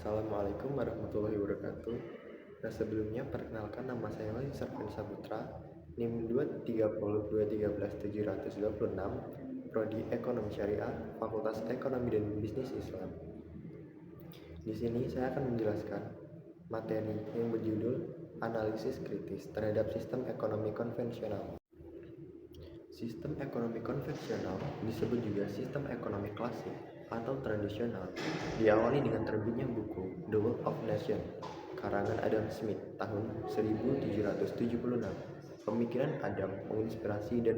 Assalamualaikum warahmatullahi wabarakatuh. Nah, sebelumnya perkenalkan, nama saya Sarvin Saputra, NIM 230231726, Prodi Ekonomi Syariah, Fakultas Ekonomi dan Bisnis Islam. Di sini saya akan menjelaskan materi yang berjudul Analisis Kritis terhadap Sistem Ekonomi Konvensional. Sistem ekonomi konvensional disebut juga sistem ekonomi klasik atau tradisional, diawali dengan terbitnya buku The Wealth of Nations karangan Adam Smith tahun 1776. Pemikiran Adam menginspirasi dan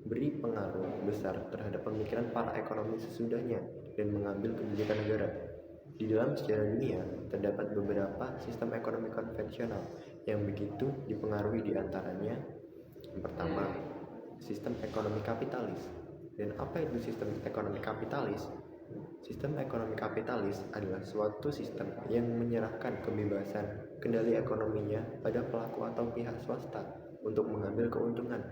beri pengaruh besar terhadap pemikiran para ekonomi sesudahnya dan mengambil kebijakan negara. Di dalam sejarah dunia, terdapat beberapa sistem ekonomi konvensional yang begitu dipengaruhi, di antaranya yang pertama, sistem ekonomi kapitalis. Dan apa itu sistem ekonomi kapitalis? Sistem ekonomi kapitalis adalah suatu sistem yang menyerahkan kebebasan kendali ekonominya pada pelaku atau pihak swasta untuk mengambil keuntungan.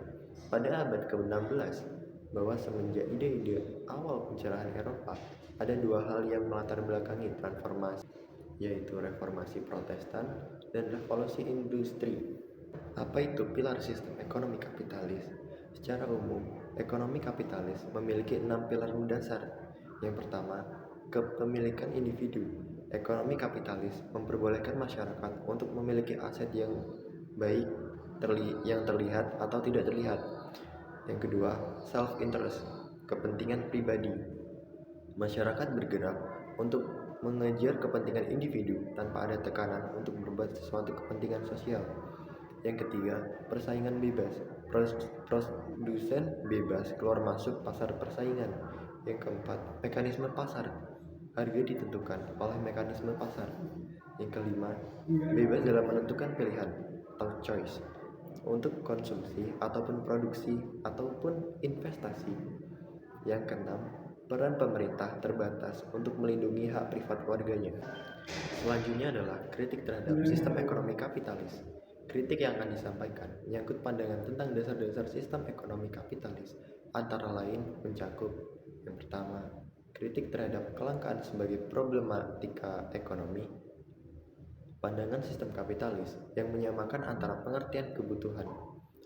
Pada abad ke-16, bahwa semenjak ide-ide awal pencerahan Eropa, ada dua hal yang melatar belakangi transformasi, yaitu reformasi Protestan dan revolusi industri. Apa itu pilar sistem ekonomi kapitalis? Secara umum, ekonomi kapitalis memiliki 6 pilar mendasar. Yang pertama, kepemilikan individu. Ekonomi kapitalis memperbolehkan masyarakat untuk memiliki aset yang baik yang terlihat atau tidak terlihat. Yang kedua, self-interest, kepentingan pribadi. Masyarakat bergerak untuk mengejar kepentingan individu tanpa ada tekanan untuk berbuat sesuatu kepentingan sosial. Yang ketiga, persaingan bebas. Produsen bebas keluar masuk pasar persaingan. Yang keempat, mekanisme pasar. Harga ditentukan oleh mekanisme pasar. Yang kelima, bebas dalam menentukan pilihan atau choice untuk konsumsi ataupun produksi ataupun investasi. Yang keenam, peran pemerintah terbatas untuk melindungi hak privat warganya. Selanjutnya adalah kritik terhadap sistem ekonomi kapitalis. Kritik yang akan disampaikan menyangkut pandangan tentang dasar-dasar sistem ekonomi kapitalis, antara lain mencakup yang pertama, kritik terhadap kelangkaan sebagai problematika ekonomi. Pandangan sistem kapitalis yang menyamakan antara pengertian kebutuhan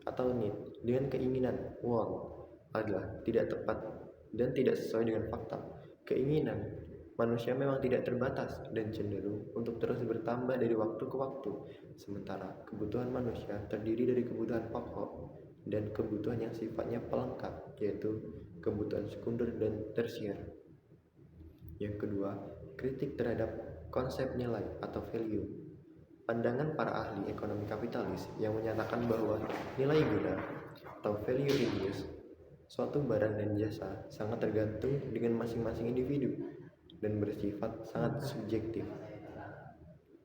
atau need dengan keinginan want adalah tidak tepat dan tidak sesuai dengan fakta. Keinginan manusia memang tidak terbatas dan cenderung untuk terus bertambah dari waktu ke waktu, sementara kebutuhan manusia terdiri dari kebutuhan pokok dan kebutuhan yang sifatnya pelengkap, yaitu kebutuhan sekunder dan tersier. Yang kedua, kritik terhadap konsep nilai atau value. Pandangan para ahli ekonomi kapitalis yang menyatakan bahwa nilai guna atau value in use suatu barang dan jasa sangat tergantung dengan masing-masing individu dan bersifat sangat subjektif,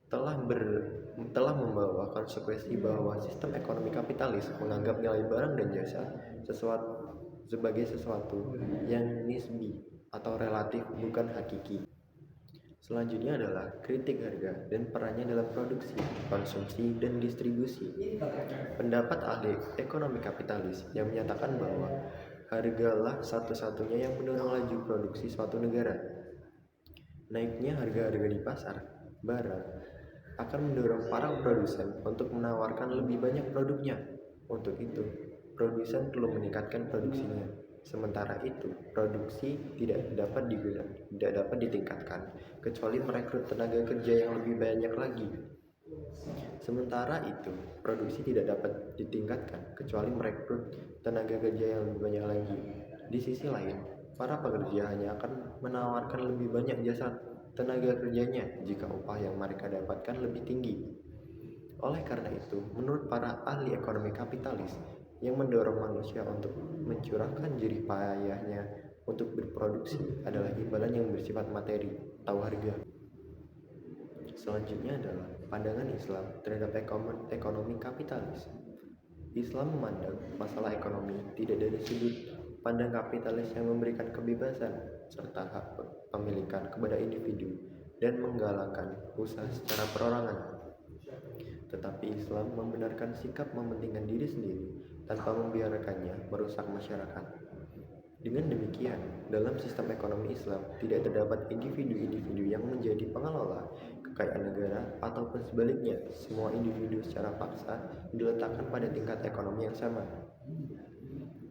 telah membawa konsekuensi bahwa sistem ekonomi kapitalis menganggap nilai barang dan jasa sebagai sesuatu yang nisbi atau relatif, bukan hakiki. Selanjutnya adalah kritik harga dan perannya dalam produksi, konsumsi, dan distribusi. Pendapat ahli ekonomi kapitalis yang menyatakan bahwa hargalah satu-satunya yang mendorong laju produksi suatu negara. Naiknya harga-harga di pasar barang akan mendorong para produsen untuk menawarkan lebih banyak produknya. Untuk itu, produsen perlu meningkatkan produksinya. Sementara itu, produksi tidak dapat ditingkatkan kecuali merekrut tenaga kerja yang lebih banyak lagi. Sementara itu, produksi tidak dapat ditingkatkan kecuali merekrut tenaga kerja yang lebih banyak lagi. Di sisi lain, para pekerja hanya akan menawarkan lebih banyak jasa tenaga kerjanya jika upah yang mereka dapatkan lebih tinggi. Oleh karena itu, menurut para ahli ekonomi kapitalis, yang mendorong manusia untuk mencurahkan jerih payahnya untuk berproduksi adalah imbalan yang bersifat materi atau harga. Selanjutnya adalah pandangan Islam terhadap ekonomi kapitalis. Islam memandang masalah ekonomi tidak dari sudut pandang kapitalis yang memberikan kebebasan serta hak pemilikan kepada individu dan menggalakkan usaha secara perorangan. Tetapi Islam membenarkan sikap mementingkan diri sendiri tanpa membiarkannya merusak masyarakat. Dengan demikian, dalam sistem ekonomi Islam tidak terdapat individu-individu yang menjadi pengelola kekayaan negara, ataupun sebaliknya, semua individu secara paksa diletakkan pada tingkat ekonomi yang sama.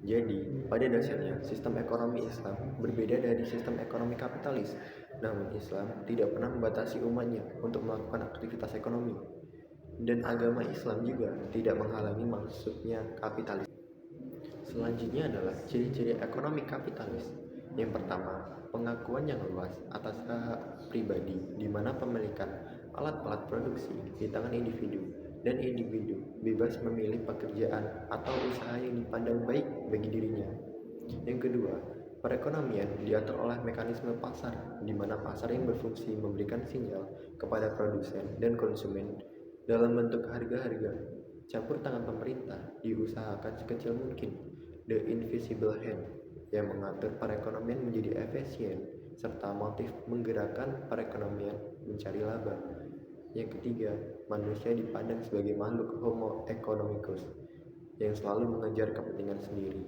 Jadi, pada dasarnya, sistem ekonomi Islam berbeda dari sistem ekonomi kapitalis. Namun Islam tidak pernah membatasi umatnya untuk melakukan aktivitas ekonomi. Dan agama Islam juga tidak menghalangi masuknya kapitalis. Selanjutnya adalah ciri-ciri ekonomi kapitalis. Yang pertama, pengakuan yang luas atas hak pribadi, di mana pemilikan alat-alat produksi di tangan individu, dan individu bebas memilih pekerjaan atau usaha yang dipandang baik bagi dirinya. Yang kedua, perekonomian diatur oleh mekanisme pasar, di mana pasar yang berfungsi memberikan sinyal kepada produsen dan konsumen dalam bentuk harga-harga. Campur tangan pemerintah diusahakan sekecil mungkin. The Invisible Hand yang mengatur perekonomian menjadi efisien serta motif menggerakkan perekonomian mencari laba. Yang ketiga, manusia dipandang sebagai makhluk homo economicus yang selalu mengejar kepentingan sendiri.